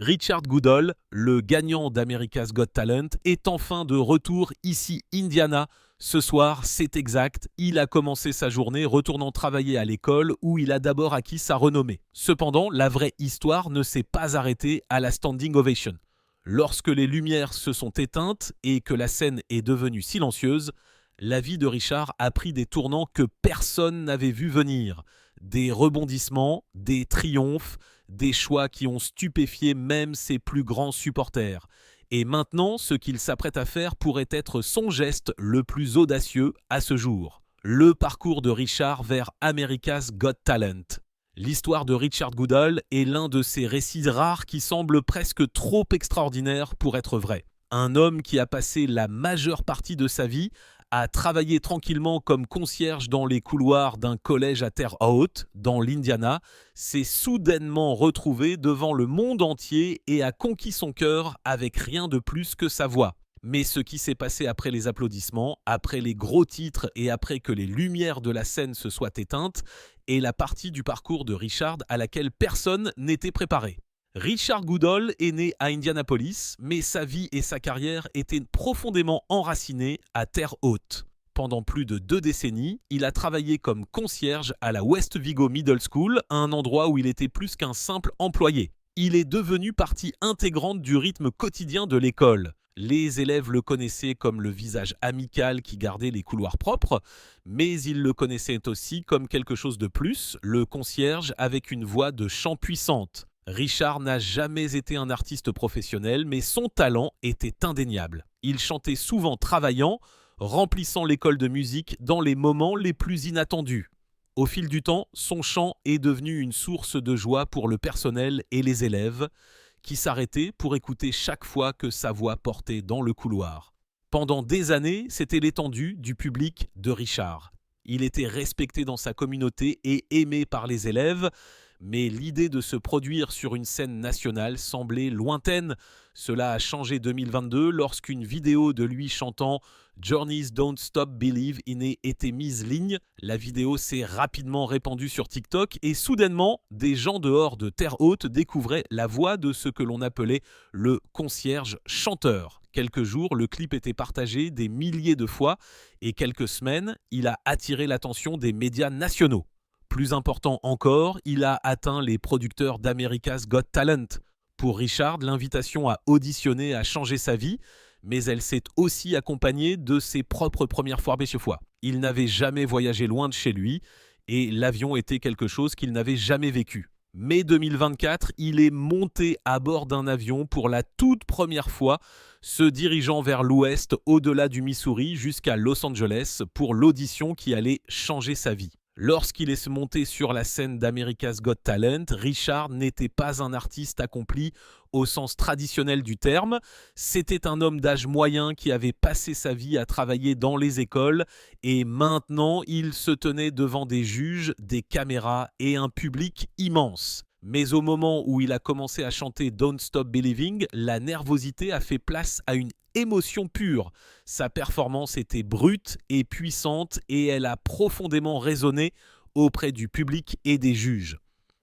Richard Goodall, le gagnant d'America's Got Talent, est enfin de retour ici, Indiana. Ce soir, c'est exact, il a commencé sa journée retournant travailler à l'école où il a d'abord acquis sa renommée. Cependant, la vraie histoire ne s'est pas arrêtée à la standing ovation. Lorsque les lumières se sont éteintes et que la scène est devenue silencieuse, la vie de Richard a pris des tournants que personne n'avait vu venir. Des rebondissements, des triomphes, des choix qui ont stupéfié même ses plus grands supporters. Et maintenant, ce qu'il s'apprête à faire pourrait être son geste le plus audacieux à ce jour. Le parcours de Richard vers America's Got Talent. L'histoire de Richard Goodall est l'un de ces récits rares qui semblent presque trop extraordinaires pour être vrais. Un homme qui a passé la majeure partie de sa vie à travailler tranquillement comme concierge dans les couloirs d'un collège à Terre Haute, dans l'Indiana, s'est soudainement retrouvé devant le monde entier et a conquis son cœur avec rien de plus que sa voix. Mais ce qui s'est passé après les applaudissements, après les gros titres et après que les lumières de la scène se soient éteintes, est la partie du parcours de Richard à laquelle personne n'était préparé. Richard Goodall est né à Indianapolis, mais sa vie et sa carrière étaient profondément enracinées à Terre Haute. Pendant plus de 2 décennies, il a travaillé comme concierge à la West Vigo Middle School, un endroit où il était plus qu'un simple employé. Il est devenu partie intégrante du rythme quotidien de l'école. Les élèves le connaissaient comme le visage amical qui gardait les couloirs propres, mais ils le connaissaient aussi comme quelque chose de plus, le concierge avec une voix de chant puissante. Richard n'a jamais été un artiste professionnel, mais son talent était indéniable. Il chantait souvent travaillant, remplissant l'école de musique dans les moments les plus inattendus. Au fil du temps, son chant est devenu une source de joie pour le personnel et les élèves, qui s'arrêtaient pour écouter chaque fois que sa voix portait dans le couloir. Pendant des années, c'était l'étendue du public de Richard. Il était respecté dans sa communauté et aimé par les élèves, mais l'idée de se produire sur une scène nationale semblait lointaine. Cela a changé 2022 lorsqu'une vidéo de lui chantant « Journeys Don't Stop Believe in » était mise ligne. La vidéo s'est rapidement répandue sur TikTok et soudainement, des gens dehors de Terre Haute découvraient la voix de ce que l'on appelait le concierge chanteur. Quelques jours, le clip était partagé des milliers de fois et quelques semaines, il a attiré l'attention des médias nationaux. Plus important encore, il a atteint les producteurs d'America's Got Talent. Pour Richard, l'invitation à auditionner a changé sa vie, mais elle s'est aussi accompagnée de ses propres premières fois. Il n'avait jamais voyagé loin de chez lui et l'avion était quelque chose qu'il n'avait jamais vécu. Mai 2024, il est monté à bord d'un avion pour la toute première fois, se dirigeant vers l'ouest, au-delà du Missouri, jusqu'à Los Angeles pour l'audition qui allait changer sa vie. Lorsqu'il est monté sur la scène d'America's Got Talent, Richard n'était pas un artiste accompli au sens traditionnel du terme. C'était un homme d'âge moyen qui avait passé sa vie à travailler dans les écoles et maintenant il se tenait devant des juges, des caméras et un public immense. Mais au moment où il a commencé à chanter Don't Stop Believing, la nervosité a fait place à une émotion pure. Sa performance était brute et puissante et elle a profondément résonné auprès du public et des juges.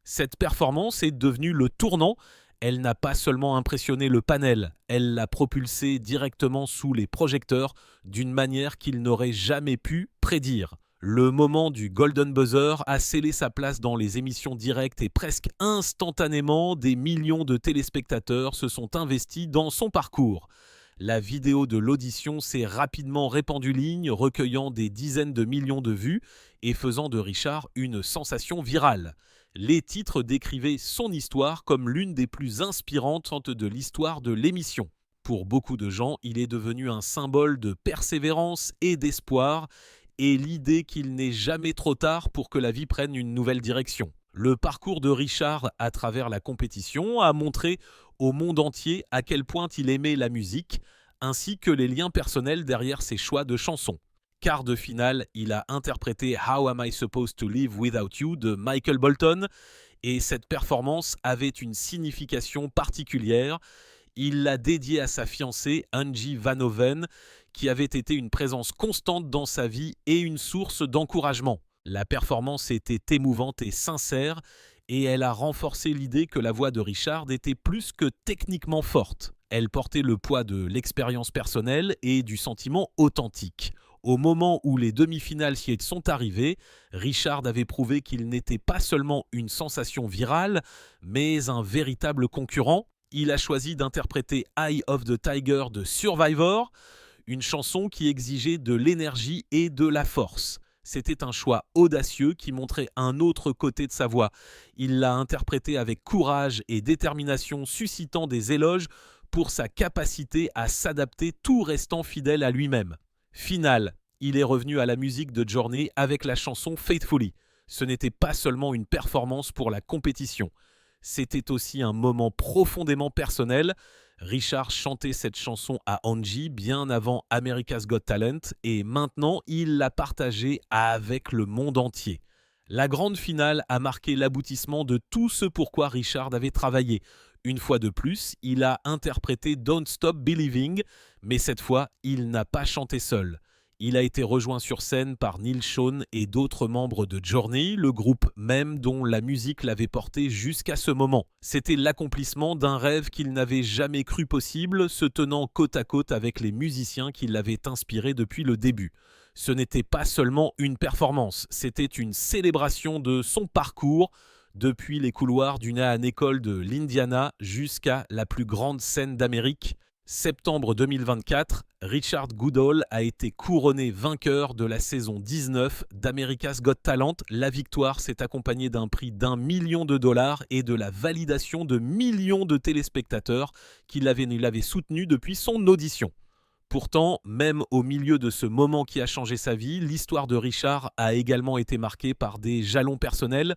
Cette performance est devenue le tournant. Elle n'a pas seulement impressionné le panel, elle l'a propulsé directement sous les projecteurs d'une manière qu'il n'aurait jamais pu prédire. Le moment du Golden Buzzer a scellé sa place dans les émissions directes et presque instantanément, des millions de téléspectateurs se sont investis dans son parcours. La vidéo de l'audition s'est rapidement répandue ligne, recueillant des dizaines de millions de vues et faisant de Richard une sensation virale. Les titres décrivaient son histoire comme l'une des plus inspirantes de l'histoire de l'émission. Pour beaucoup de gens, il est devenu un symbole de persévérance et d'espoir, et l'idée qu'il n'est jamais trop tard pour que la vie prenne une nouvelle direction. Le parcours de Richard à travers la compétition a montré au monde entier à quel point il aimait la musique, ainsi que les liens personnels derrière ses choix de chansons. Quart de finale, il a interprété How Am I Supposed to Live Without You de Michael Bolton, et cette performance avait une signification particulière. Il l'a dédiée à sa fiancée, Angie Van Hoven, qui avait été une présence constante dans sa vie et une source d'encouragement. La performance était émouvante et sincère, Et elle a renforcé l'idée que la voix de Richard était plus que techniquement forte. Elle portait le poids de l'expérience personnelle et du sentiment authentique. Au moment où les demi-finales s'y sont arrivées, Richard avait prouvé qu'il n'était pas seulement une sensation virale, mais un véritable concurrent. Il a choisi d'interpréter Eye of the Tiger de Survivor, une chanson qui exigeait de l'énergie et de la force. C'était un choix audacieux qui montrait un autre côté de sa voix. Il l'a interprétée avec courage et détermination, suscitant des éloges pour sa capacité à s'adapter tout restant fidèle à lui-même. Finale, il est revenu à la musique de Journey avec la chanson Faithfully. Ce n'était pas seulement une performance pour la compétition. C'était aussi un moment profondément personnel. Richard chantait cette chanson à Angie bien avant America's Got Talent et maintenant il l'a partagée avec le monde entier. La grande finale a marqué l'aboutissement de tout ce pourquoi Richard avait travaillé. Une fois de plus, il a interprété Don't Stop Believing, mais cette fois, il n'a pas chanté seul. Il a été rejoint sur scène par Neil Schon et d'autres membres de Journey, le groupe même dont la musique l'avait porté jusqu'à ce moment. C'était l'accomplissement d'un rêve qu'il n'avait jamais cru possible, se tenant côte à côte avec les musiciens qui l'avaient inspiré depuis le début. Ce n'était pas seulement une performance, c'était une célébration de son parcours, depuis les couloirs d'une école de l'Indiana jusqu'à la plus grande scène d'Amérique. Septembre 2024, Richard Goodall a été couronné vainqueur de la saison 19 d'America's Got Talent. La victoire s'est accompagnée d'un prix d'1 million de dollars et de la validation de millions de téléspectateurs qui l'avaient soutenu depuis son audition. Pourtant, même au milieu de ce moment qui a changé sa vie, l'histoire de Richard a également été marquée par des jalons personnels.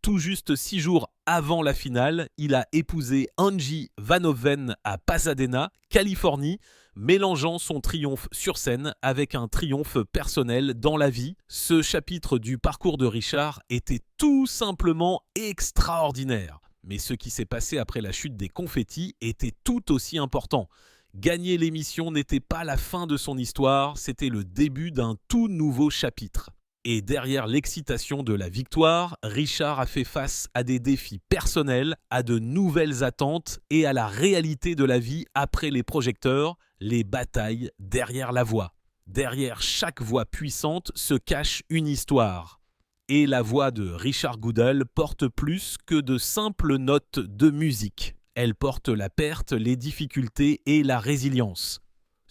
Tout juste 6 jours avant la finale, il a épousé Angie Van Oven à Pasadena, Californie, mélangeant son triomphe sur scène avec un triomphe personnel dans la vie. Ce chapitre du parcours de Richard était tout simplement extraordinaire. Mais ce qui s'est passé après la chute des confettis était tout aussi important. Gagner l'émission n'était pas la fin de son histoire, c'était le début d'un tout nouveau chapitre. Et derrière l'excitation de la victoire, Richard a fait face à des défis personnels, à de nouvelles attentes et à la réalité de la vie après les projecteurs, les batailles derrière la voix. Derrière chaque voix puissante se cache une histoire. Et la voix de Richard Goodall porte plus que de simples notes de musique. Elle porte la perte, les difficultés et la résilience.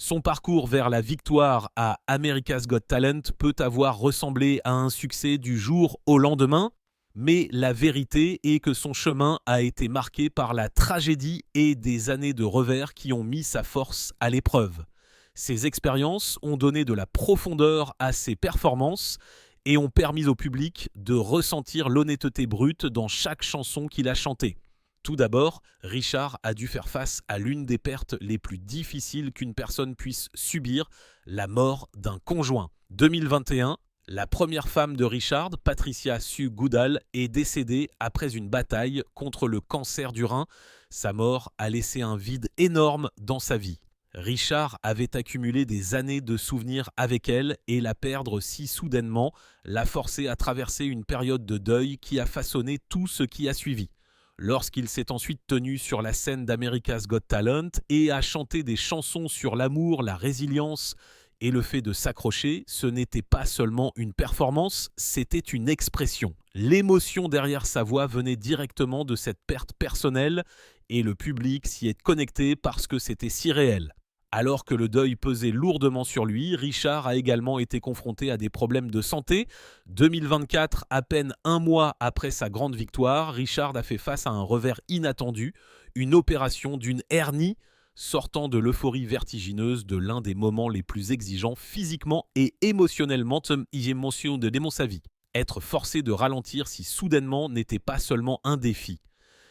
Son parcours vers la victoire à America's Got Talent peut avoir ressemblé à un succès du jour au lendemain, mais la vérité est que son chemin a été marqué par la tragédie et des années de revers qui ont mis sa force à l'épreuve. Ces expériences ont donné de la profondeur à ses performances et ont permis au public de ressentir l'honnêteté brute dans chaque chanson qu'il a chantée. Tout d'abord, Richard a dû faire face à l'une des pertes les plus difficiles qu'une personne puisse subir, la mort d'un conjoint. 2021, la première femme de Richard, Patricia Sue Goodall, est décédée après une bataille contre le cancer du rein. Sa mort a laissé un vide énorme dans sa vie. Richard avait accumulé des années de souvenirs avec elle et la perdre si soudainement l'a forcé à traverser une période de deuil qui a façonné tout ce qui a suivi. Lorsqu'il s'est ensuite tenu sur la scène d'America's Got Talent et a chanté des chansons sur l'amour, la résilience et le fait de s'accrocher, ce n'était pas seulement une performance, c'était une expression. L'émotion derrière sa voix venait directement de cette perte personnelle et le public s'y est connecté parce que c'était si réel. Alors que le deuil pesait lourdement sur lui, Richard a également été confronté à des problèmes de santé. 2024, à peine un mois après sa grande victoire, Richard a fait face à un revers inattendu, une opération d'une hernie, sortant de l'euphorie vertigineuse de l'un des moments les plus exigeants physiquement et émotionnellement de sa vie. Être forcé de ralentir si soudainement n'était pas seulement un défi.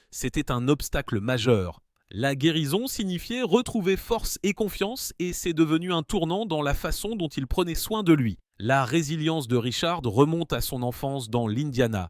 C'était un obstacle majeur. La guérison signifiait retrouver force et confiance et c'est devenu un tournant dans la façon dont il prenait soin de lui. La résilience de Richard remonte à son enfance dans l'Indiana.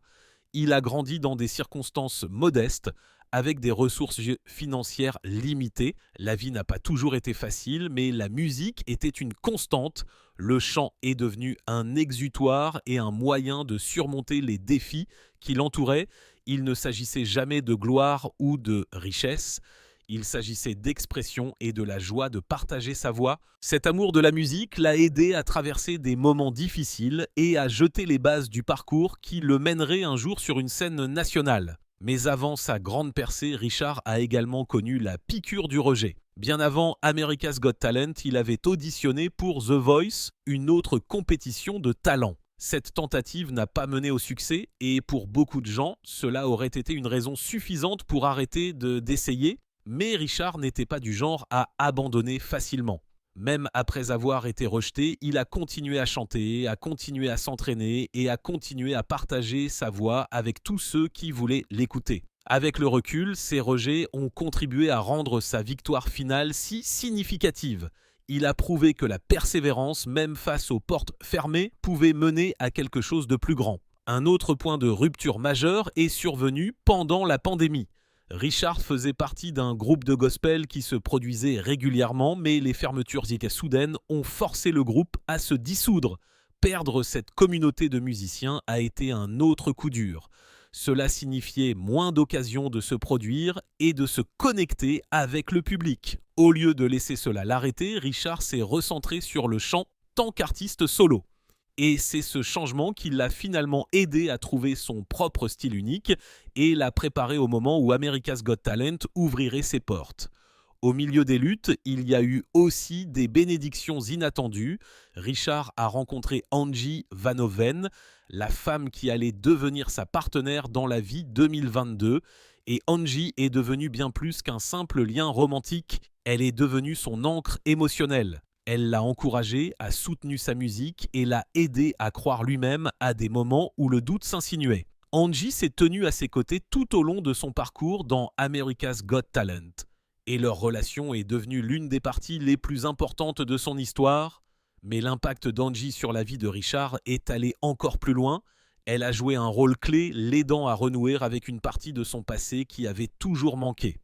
Il a grandi dans des circonstances modestes, avec des ressources financières limitées. La vie n'a pas toujours été facile, mais la musique était une constante. Le chant est devenu un exutoire et un moyen de surmonter les défis qui l'entouraient. Il ne s'agissait jamais de gloire ou de richesse. Il s'agissait d'expression et de la joie de partager sa voix. Cet amour de la musique l'a aidé à traverser des moments difficiles et à jeter les bases du parcours qui le mènerait un jour sur une scène nationale. Mais avant sa grande percée, Richard a également connu la piqûre du rejet. Bien avant America's Got Talent, il avait auditionné pour The Voice, une autre compétition de talent. Cette tentative n'a pas mené au succès et pour beaucoup de gens, cela aurait été une raison suffisante pour arrêter d'essayer. Mais Richard n'était pas du genre à abandonner facilement. Même après avoir été rejeté, il a continué à chanter, à continuer à s'entraîner et à continuer à partager sa voix avec tous ceux qui voulaient l'écouter. Avec le recul, ces rejets ont contribué à rendre sa victoire finale si significative. Il a prouvé que la persévérance, même face aux portes fermées, pouvait mener à quelque chose de plus grand. Un autre point de rupture majeur est survenu pendant la pandémie. Richard faisait partie d'un groupe de gospel qui se produisait régulièrement, mais les fermetures soudaines ont forcé le groupe à se dissoudre. Perdre cette communauté de musiciens a été un autre coup dur. Cela signifiait moins d'occasions de se produire et de se connecter avec le public. Au lieu de laisser cela l'arrêter, Richard s'est recentré sur le chant tant qu'artiste solo. Et c'est ce changement qui l'a finalement aidé à trouver son propre style unique et l'a préparé au moment où America's Got Talent ouvrirait ses portes. Au milieu des luttes, il y a eu aussi des bénédictions inattendues. Richard a rencontré Angie Van Oven, la femme qui allait devenir sa partenaire dans la vie 2022. Et Angie est devenue bien plus qu'un simple lien romantique. Elle est devenue son ancre émotionnelle. Elle l'a encouragé, a soutenu sa musique et l'a aidé à croire lui-même à des moments où le doute s'insinuait. Angie s'est tenue à ses côtés tout au long de son parcours dans America's Got Talent. Et leur relation est devenue l'une des parties les plus importantes de son histoire. Mais l'impact d'Angie sur la vie de Richard est allé encore plus loin. Elle a joué un rôle clé, l'aidant à renouer avec une partie de son passé qui avait toujours manqué.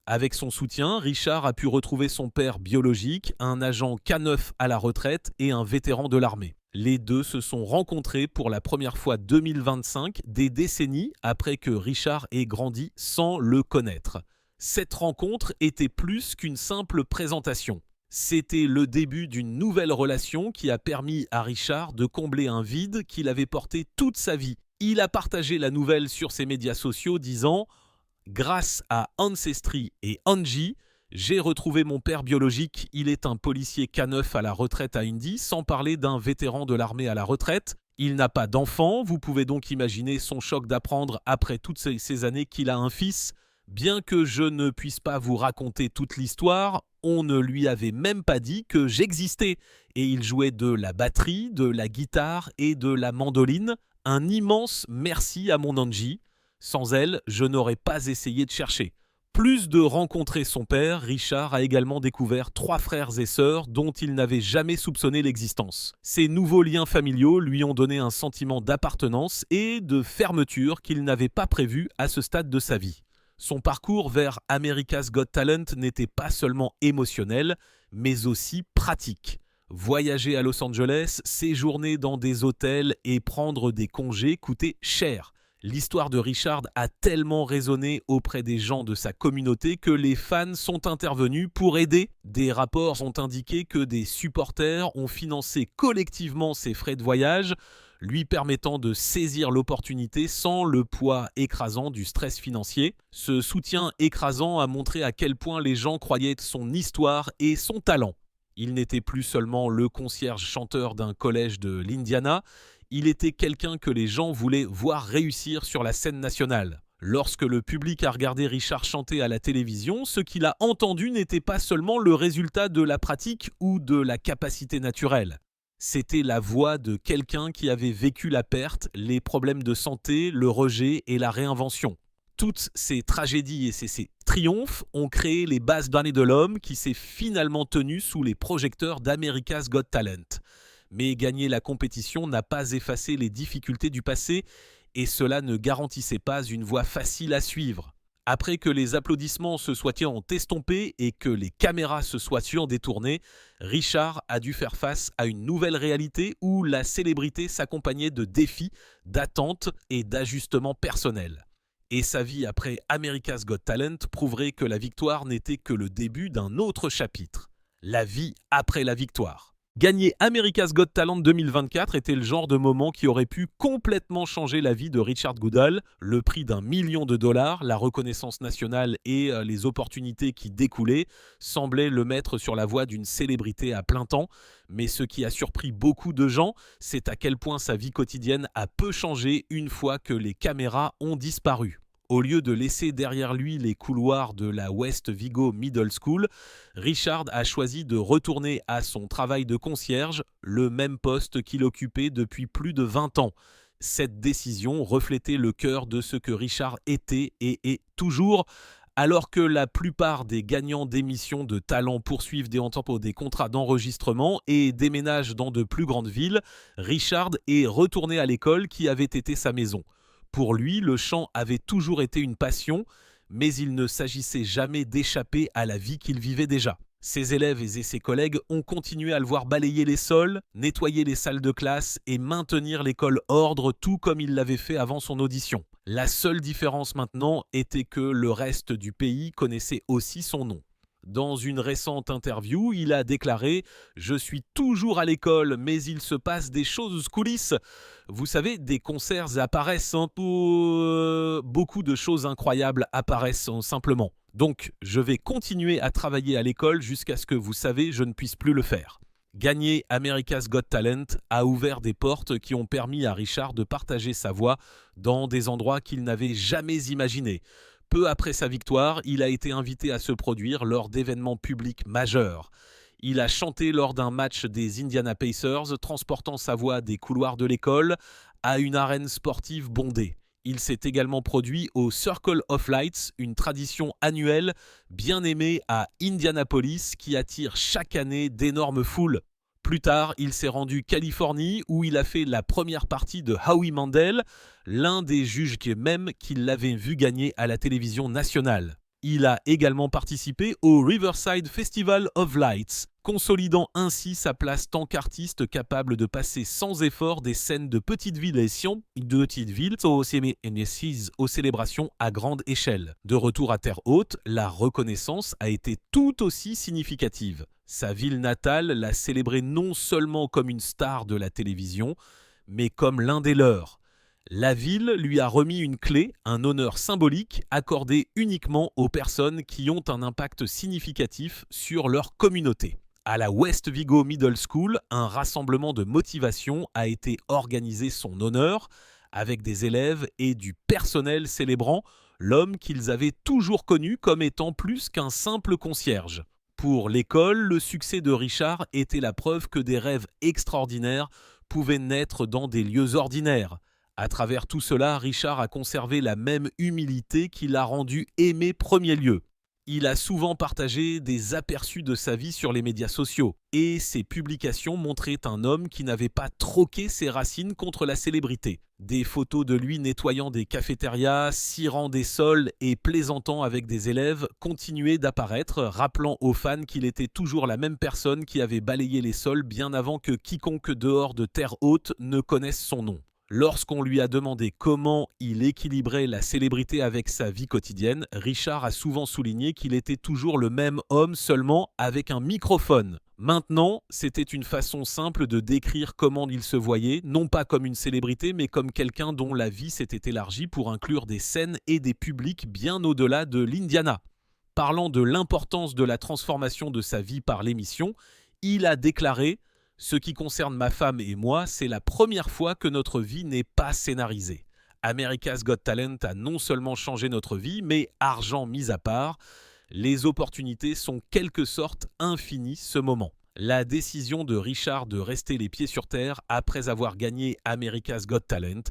Avec son soutien, Richard a pu retrouver son père biologique, un agent K9 à la retraite et un vétéran de l'armée. Les deux se sont rencontrés pour la première fois 2025, des décennies après que Richard ait grandi sans le connaître. Cette rencontre était plus qu'une simple présentation. C'était le début d'une nouvelle relation qui a permis à Richard de combler un vide qu'il avait porté toute sa vie. Il a partagé la nouvelle sur ses médias sociaux disant « Grâce à Ancestry et Angie, j'ai retrouvé mon père biologique. Il est un policier K9 à la retraite à Indy, sans parler d'un vétéran de l'armée à la retraite. Il n'a pas d'enfant. Vous pouvez donc imaginer son choc d'apprendre après toutes ces années qu'il a un fils. Bien que je ne puisse pas vous raconter toute l'histoire, on ne lui avait même pas dit que j'existais. Et il jouait de la batterie, de la guitare et de la mandoline. Un immense merci à mon Angie. Sans elle, je n'aurais pas essayé de chercher. » Plus de rencontrer son père, Richard a également découvert 3 frères et sœurs dont il n'avait jamais soupçonné l'existence. Ces nouveaux liens familiaux lui ont donné un sentiment d'appartenance et de fermeture qu'il n'avait pas prévu à ce stade de sa vie. Son parcours vers America's Got Talent n'était pas seulement émotionnel, mais aussi pratique. Voyager à Los Angeles, séjourner dans des hôtels et prendre des congés coûtait cher. L'histoire de Richard a tellement résonné auprès des gens de sa communauté que les fans sont intervenus pour aider. Des rapports ont indiqué que des supporters ont financé collectivement ses frais de voyage, lui permettant de saisir l'opportunité sans le poids écrasant du stress financier. Ce soutien écrasant a montré à quel point les gens croyaient son histoire et son talent. Il n'était plus seulement le concierge-chanteur d'un collège de l'Indiana, il était quelqu'un que les gens voulaient voir réussir sur la scène nationale. Lorsque le public a regardé Richard chanter à la télévision, ce qu'il a entendu n'était pas seulement le résultat de la pratique ou de la capacité naturelle. C'était la voix de quelqu'un qui avait vécu la perte, les problèmes de santé, le rejet et la réinvention. Toutes ces tragédies et ces triomphes ont créé les bases d'année de l'homme qui s'est finalement tenu sous les projecteurs d'America's Got Talent. Mais gagner la compétition n'a pas effacé les difficultés du passé et cela ne garantissait pas une voie facile à suivre. Après que les applaudissements se soient estompés et que les caméras se soient détournées, Richard a dû faire face à une nouvelle réalité où la célébrité s'accompagnait de défis, d'attentes et d'ajustements personnels. Et sa vie après America's Got Talent prouverait que la victoire n'était que le début d'un autre chapitre. La vie après la victoire. Gagner America's Got Talent 2024 était le genre de moment qui aurait pu complètement changer la vie de Richard Goodall. Le prix d'1 million de dollars, la reconnaissance nationale et les opportunités qui découlaient semblaient le mettre sur la voie d'une célébrité à plein temps. Mais ce qui a surpris beaucoup de gens, c'est à quel point sa vie quotidienne a peu changé une fois que les caméras ont disparu. Au lieu de laisser derrière lui les couloirs de la West Vigo Middle School, Richard a choisi de retourner à son travail de concierge, le même poste qu'il occupait depuis plus de 20 ans. Cette décision reflétait le cœur de ce que Richard était et est toujours. Alors que la plupart des gagnants d'émissions de talent poursuivent des contrats d'enregistrement et déménagent dans de plus grandes villes, Richard est retourné à l'école qui avait été sa maison. Pour lui, le chant avait toujours été une passion, mais il ne s'agissait jamais d'échapper à la vie qu'il vivait déjà. Ses élèves et ses collègues ont continué à le voir balayer les sols, nettoyer les salles de classe et maintenir l'école ordre tout comme il l'avait fait avant son audition. La seule différence maintenant était que le reste du pays connaissait aussi son nom. Dans une récente interview, il a déclaré « Je suis toujours à l'école, mais il se passe des choses coulisses. Vous savez, des concerts apparaissent beaucoup de choses incroyables apparaissent simplement. Donc, je vais continuer à travailler à l'école jusqu'à ce que vous savez, je ne puisse plus le faire. » Gagner America's Got Talent a ouvert des portes qui ont permis à Richard de partager sa voix dans des endroits qu'il n'avait jamais imaginés. Peu après sa victoire, il a été invité à se produire lors d'événements publics majeurs. Il a chanté lors d'un match des Indiana Pacers, transportant sa voix des couloirs de l'école à une arène sportive bondée. Il s'est également produit au Circle of Lights, une tradition annuelle bien aimée à Indianapolis qui attire chaque année d'énormes foules. Plus tard, il s'est rendu Californie où il a fait la première partie de Howie Mandel, l'un des juges qui l'avait vu gagner à la télévision nationale. Il a également participé au Riverside Festival of Lights, consolidant ainsi sa place tant qu'artiste capable de passer sans effort des scènes de petites villes aux célébrations à grande échelle. De retour à terre haute, la reconnaissance a été tout aussi significative. Sa ville natale l'a célébré non seulement comme une star de la télévision, mais comme l'un des leurs. La ville lui a remis une clé, un honneur symbolique accordé uniquement aux personnes qui ont un impact significatif sur leur communauté. À la West Vigo Middle School, un rassemblement de motivation a été organisé son honneur, avec des élèves et du personnel célébrant l'homme qu'ils avaient toujours connu comme étant plus qu'un simple concierge. Pour l'école, le succès de Richard était la preuve que des rêves extraordinaires pouvaient naître dans des lieux ordinaires. À travers tout cela, Richard a conservé la même humilité qui l'a rendu aimé premier lieu. Il a souvent partagé des aperçus de sa vie sur les médias sociaux et ses publications montraient un homme qui n'avait pas troqué ses racines contre la célébrité. Des photos de lui nettoyant des cafétérias, cirant des sols et plaisantant avec des élèves continuaient d'apparaître, rappelant aux fans qu'il était toujours la même personne qui avait balayé les sols bien avant que quiconque dehors de terre haute ne connaisse son nom. Lorsqu'on lui a demandé comment il équilibrait la célébrité avec sa vie quotidienne, Richard a souvent souligné qu'il était toujours le même homme seulement avec un microphone. Maintenant, c'était une façon simple de décrire comment il se voyait, non pas comme une célébrité, mais comme quelqu'un dont la vie s'était élargie pour inclure des scènes et des publics bien au-delà de l'Indiana. Parlant de l'importance de la transformation de sa vie par l'émission, il a déclaré « Ce qui concerne ma femme et moi, c'est la première fois que notre vie n'est pas scénarisée. America's Got Talent a non seulement changé notre vie, mais argent mis à part, les opportunités sont quelque sorte infinies ce moment. » La décision de Richard de rester les pieds sur terre après avoir gagné America's Got Talent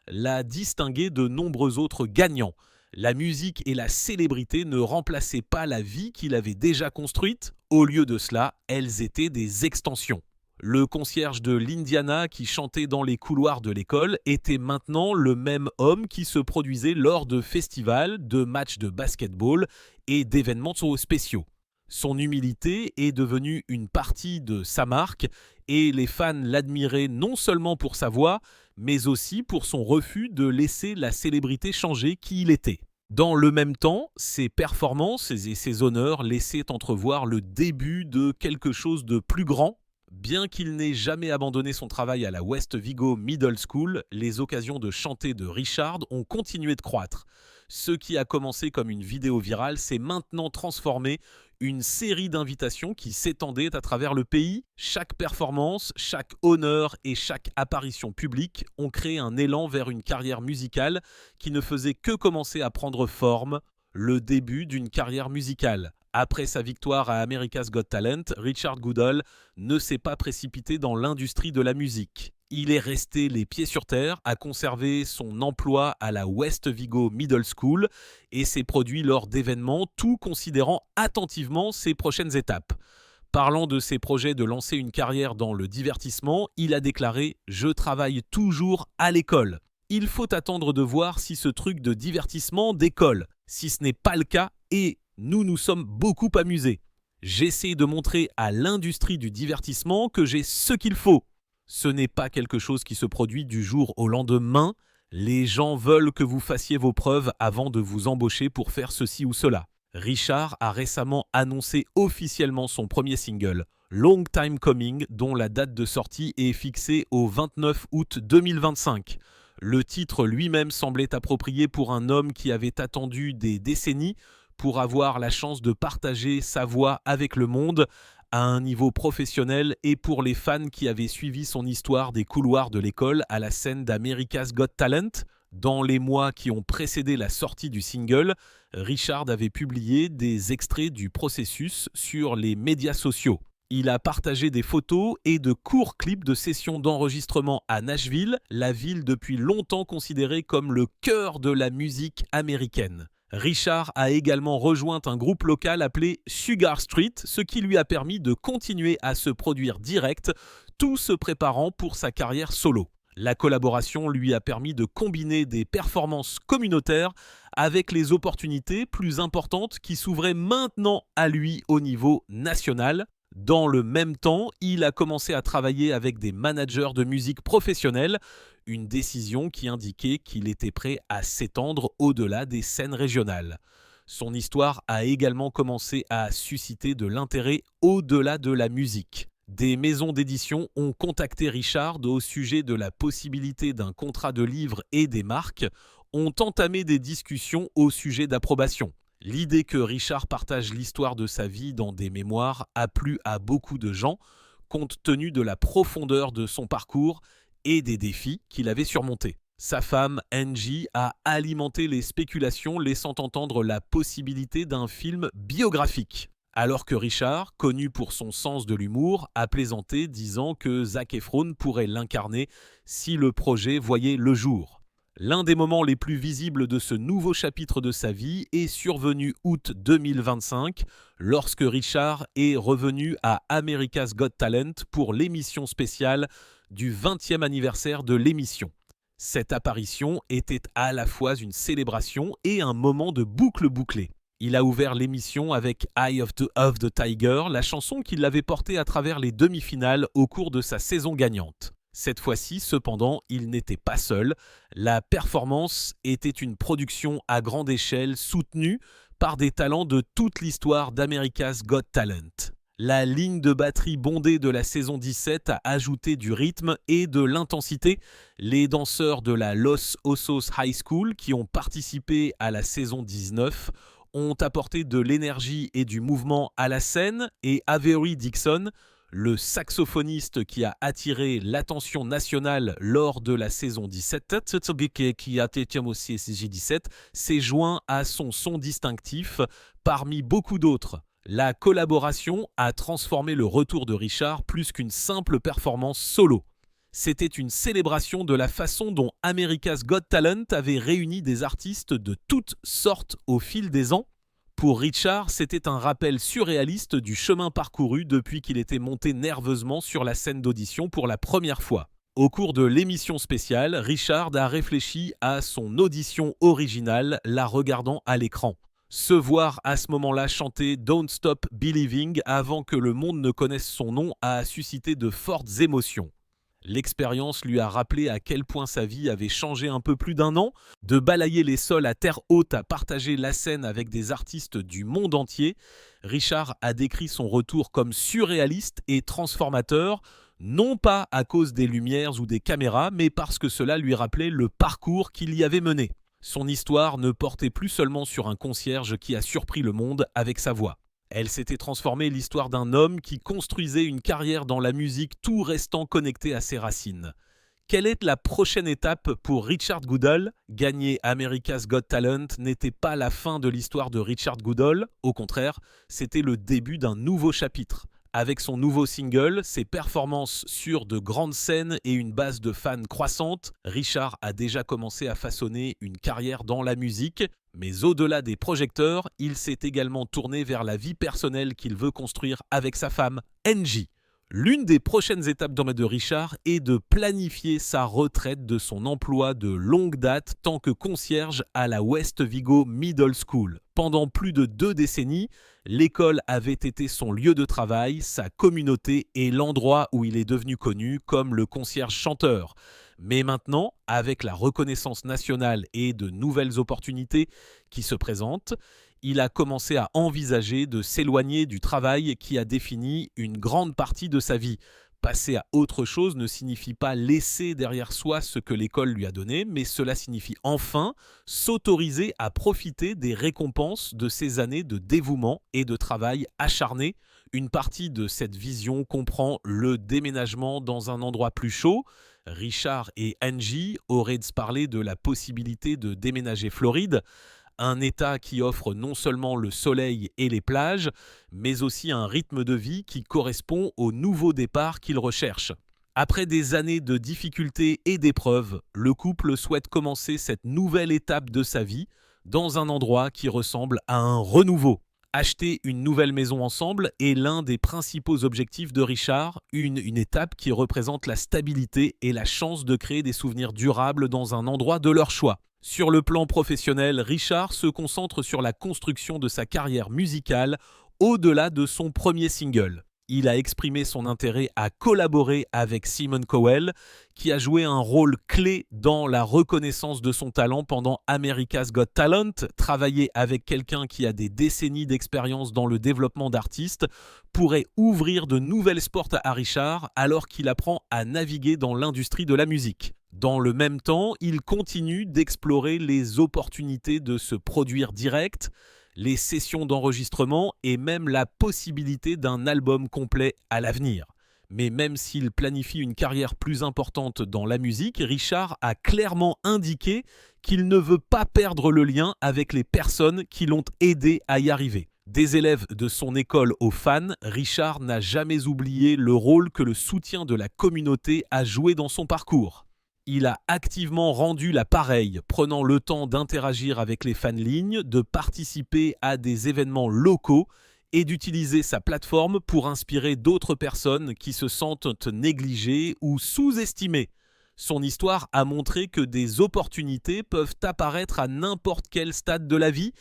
l'a distingué de nombreux autres gagnants. La musique et la célébrité ne remplaçaient pas la vie qu'il avait déjà construite. Au lieu de cela, elles étaient des extensions. Le concierge de l'Indiana qui chantait dans les couloirs de l'école était maintenant le même homme qui se produisait lors de festivals, de matchs de basketball et d'événements spéciaux. Son humilité est devenue une partie de sa marque et les fans l'admiraient non seulement pour sa voix, mais aussi pour son refus de laisser la célébrité changer qui il était. Dans le même temps, ses performances et ses honneurs laissaient entrevoir le début de quelque chose de plus grand. Bien qu'il n'ait jamais abandonné son travail à la West Vigo Middle School, les occasions de chanter de Richard ont continué de croître. Ce qui a commencé comme une vidéo virale s'est maintenant transformé une série d'invitations qui s'étendaient à travers le pays. Chaque performance, chaque honneur et chaque apparition publique ont créé un élan vers une carrière musicale qui ne faisait que commencer à prendre forme, le début d'une carrière musicale. Après sa victoire à America's Got Talent, Richard Goodall ne s'est pas précipité dans l'industrie de la musique. Il est resté les pieds sur terre, a conservé son emploi à la West Vigo Middle School et s'est produit lors d'événements, tout considérant attentivement ses prochaines étapes. Parlant de ses projets de lancer une carrière dans le divertissement, il a déclaré « Je travaille toujours à l'école. Il faut attendre de voir si ce truc de divertissement décolle. Si ce n'est pas le cas, et nous sommes beaucoup amusés. J'essaie de montrer à l'industrie du divertissement que j'ai ce qu'il faut. Ce n'est pas quelque chose qui se produit du jour au lendemain. Les gens veulent que vous fassiez vos preuves avant de vous embaucher pour faire ceci ou cela. » Richard a récemment annoncé officiellement son premier single, Long Time Coming, dont la date de sortie est fixée au 29 août 2025. Le titre lui-même semblait approprié pour un homme qui avait attendu des décennies pour avoir la chance de partager sa voix avec le monde à un niveau professionnel et pour les fans qui avaient suivi son histoire des couloirs de l'école à la scène d'America's Got Talent. Dans les mois qui ont précédé la sortie du single, Richard avait publié des extraits du processus sur les médias sociaux. Il a partagé des photos et de courts clips de sessions d'enregistrement à Nashville, la ville depuis longtemps considérée comme le cœur de la musique américaine. Richard a également rejoint un groupe local appelé Sugar Street, ce qui lui a permis de continuer à se produire direct, tout se préparant pour sa carrière solo. La collaboration lui a permis de combiner des performances communautaires avec les opportunités plus importantes qui s'ouvraient maintenant à lui au niveau national. Dans le même temps, il a commencé à travailler avec des managers de musique professionnels, une décision qui indiquait qu'il était prêt à s'étendre au-delà des scènes régionales. Son histoire a également commencé à susciter de l'intérêt au-delà de la musique. Des maisons d'édition ont contacté Richard au sujet de la possibilité d'un contrat de livres et des marques ont entamé des discussions au sujet d'approbation. L'idée que Richard partage l'histoire de sa vie dans des mémoires a plu à beaucoup de gens, compte tenu de la profondeur de son parcours et des défis qu'il avait surmontés. Sa femme, Angie, a alimenté les spéculations, laissant entendre la possibilité d'un film biographique. Alors que Richard, connu pour son sens de l'humour, a plaisanté disant que Zac Efron pourrait l'incarner si le projet voyait le jour. L'un des moments les plus visibles de ce nouveau chapitre de sa vie est survenu août 2025, lorsque Richard est revenu à America's Got Talent pour l'émission spéciale du 20e anniversaire de l'émission. Cette apparition était à la fois une célébration et un moment de boucle bouclée. Il a ouvert l'émission avec Eye of the Tiger, la chanson qui l'avait porté à travers les demi-finales au cours de sa saison gagnante. Cette fois-ci, cependant, il n'était pas seul. La performance était une production à grande échelle soutenue par des talents de toute l'histoire d'America's Got Talent. La ligne de batterie bondée de la saison 17 a ajouté du rythme et de l'intensité. Les danseurs de la Los Osos High School qui ont participé à la saison 19 ont apporté de l'énergie et du mouvement à la scène et Avery Dixon, le saxophoniste qui a attiré l'attention nationale lors de la saison 17, qui a été aussi saison 17, s'est joint à son son distinctif parmi beaucoup d'autres. La collaboration a transformé le retour de Richard plus qu'une simple performance solo. C'était une célébration de la façon dont America's Got Talent avait réuni des artistes de toutes sortes au fil des ans. Pour Richard, c'était un rappel surréaliste du chemin parcouru depuis qu'il était monté nerveusement sur la scène d'audition pour la première fois. Au cours de l'émission spéciale, Richard a réfléchi à son audition originale, la regardant à l'écran. Se voir à ce moment-là chanter Don't Stop Believing avant que le monde ne connaisse son nom a suscité de fortes émotions. L'expérience lui a rappelé à quel point sa vie avait changé un peu plus d'1 an, de balayer les sols à terre haute à partager la scène avec des artistes du monde entier. Richard a décrit son retour comme surréaliste et transformateur, non pas à cause des lumières ou des caméras, mais parce que cela lui rappelait le parcours qu'il y avait mené. Son histoire ne portait plus seulement sur un concierge qui a surpris le monde avec sa voix. Elle s'était transformée l'histoire d'un homme qui construisait une carrière dans la musique tout restant connecté à ses racines. Quelle est la prochaine étape pour Richard Goodall ? Gagner America's Got Talent n'était pas la fin de l'histoire de Richard Goodall, au contraire, c'était le début d'un nouveau chapitre. Avec son nouveau single, ses performances sur de grandes scènes et une base de fans croissante, Richard a déjà commencé à façonner une carrière dans la musique. Mais au-delà des projecteurs, il s'est également tourné vers la vie personnelle qu'il veut construire avec sa femme, Angie. L'une des prochaines étapes dans la vie de Richard est de planifier sa retraite de son emploi de longue date tant que concierge à la West Vigo Middle School. Pendant plus de 2 décennies, l'école avait été son lieu de travail, sa communauté et l'endroit où il est devenu connu comme le concierge chanteur. Mais maintenant, avec la reconnaissance nationale et de nouvelles opportunités qui se présentent, il a commencé à envisager de s'éloigner du travail qui a défini une grande partie de sa vie. Passer à autre chose ne signifie pas laisser derrière soi ce que l'école lui a donné, mais cela signifie enfin s'autoriser à profiter des récompenses de ces années de dévouement et de travail acharné. Une partie de cette vision comprend le déménagement dans un endroit plus chaud. Richard et Angie auraient parlé de la possibilité de déménager Floride, un état qui offre non seulement le soleil et les plages, mais aussi un rythme de vie qui correspond au nouveau départ qu'ils recherchent. Après des années de difficultés et d'épreuves, le couple souhaite commencer cette nouvelle étape de sa vie dans un endroit qui ressemble à un renouveau. Acheter une nouvelle maison ensemble est l'un des principaux objectifs de Richard, une étape qui représente la stabilité et la chance de créer des souvenirs durables dans un endroit de leur choix. Sur le plan professionnel, Richard se concentre sur la construction de sa carrière musicale au-delà de son premier single. Il a exprimé son intérêt à collaborer avec Simon Cowell, qui a joué un rôle clé dans la reconnaissance de son talent pendant America's Got Talent. Travailler avec quelqu'un qui a des décennies d'expérience dans le développement d'artistes pourrait ouvrir de nouvelles portes à Richard alors qu'il apprend à naviguer dans l'industrie de la musique. Dans le même temps, il continue d'explorer les opportunités de se produire direct, les sessions d'enregistrement et même la possibilité d'un album complet à l'avenir. Mais même s'il planifie une carrière plus importante dans la musique, Richard a clairement indiqué qu'il ne veut pas perdre le lien avec les personnes qui l'ont aidé à y arriver. Des élèves de son école aux fans, Richard n'a jamais oublié le rôle que le soutien de la communauté a joué dans son parcours. Il a activement rendu la pareille, prenant le temps d'interagir avec les fanlignes, de participer à des événements locaux et d'utiliser sa plateforme pour inspirer d'autres personnes qui se sentent négligées ou sous-estimées. Son histoire a montré que des opportunités peuvent apparaître à n'importe quel stade de la vie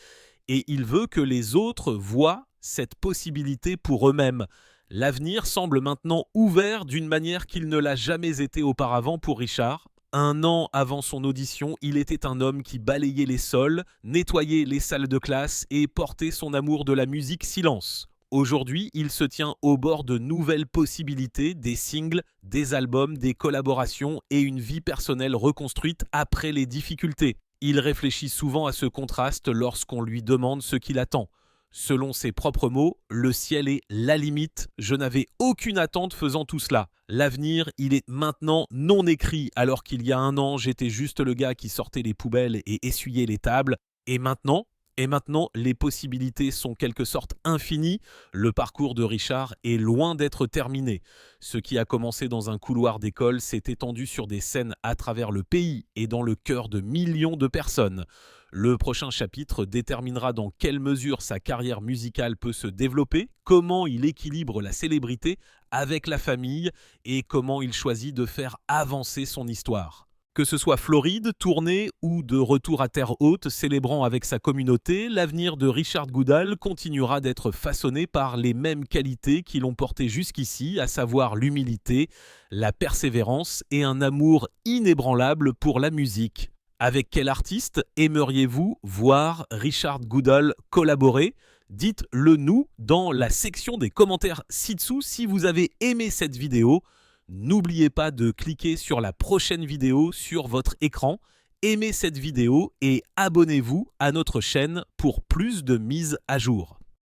et il veut que les autres voient cette possibilité pour eux-mêmes. L'avenir semble maintenant ouvert d'une manière qu'il ne l'a jamais été auparavant pour Richard. 1 an avant son audition, il était un homme qui balayait les sols, nettoyait les salles de classe et portait son amour de la musique silence. Aujourd'hui, il se tient au bord de nouvelles possibilités, des singles, des albums, des collaborations et une vie personnelle reconstruite après les difficultés. Il réfléchit souvent à ce contraste lorsqu'on lui demande ce qu'il attend. Selon ses propres mots, le ciel est la limite. Je n'avais aucune attente faisant tout cela. L'avenir, il est maintenant non écrit, alors qu'il y a 1 an, j'étais juste le gars qui sortait les poubelles et essuyait les tables. Et maintenant, les possibilités sont quelque sorte infinies. Le parcours de Richard est loin d'être terminé. Ce qui a commencé dans un couloir d'école s'est étendu sur des scènes à travers le pays et dans le cœur de millions de personnes. Le prochain chapitre déterminera dans quelle mesure sa carrière musicale peut se développer, comment il équilibre la célébrité avec la famille et comment il choisit de faire avancer son histoire. Que ce soit Floride, tournée ou de retour à terre haute, célébrant avec sa communauté, l'avenir de Richard Goodall continuera d'être façonné par les mêmes qualités qui l'ont porté jusqu'ici, à savoir l'humilité, la persévérance et un amour inébranlable pour la musique. Avec quel artiste aimeriez-vous voir Richard Goodall collaborer ? Dites-le nous dans la section des commentaires ci-dessous si vous avez aimé cette vidéo. N'oubliez pas de cliquer sur la prochaine vidéo sur votre écran, aimez cette vidéo et abonnez-vous à notre chaîne pour plus de mises à jour.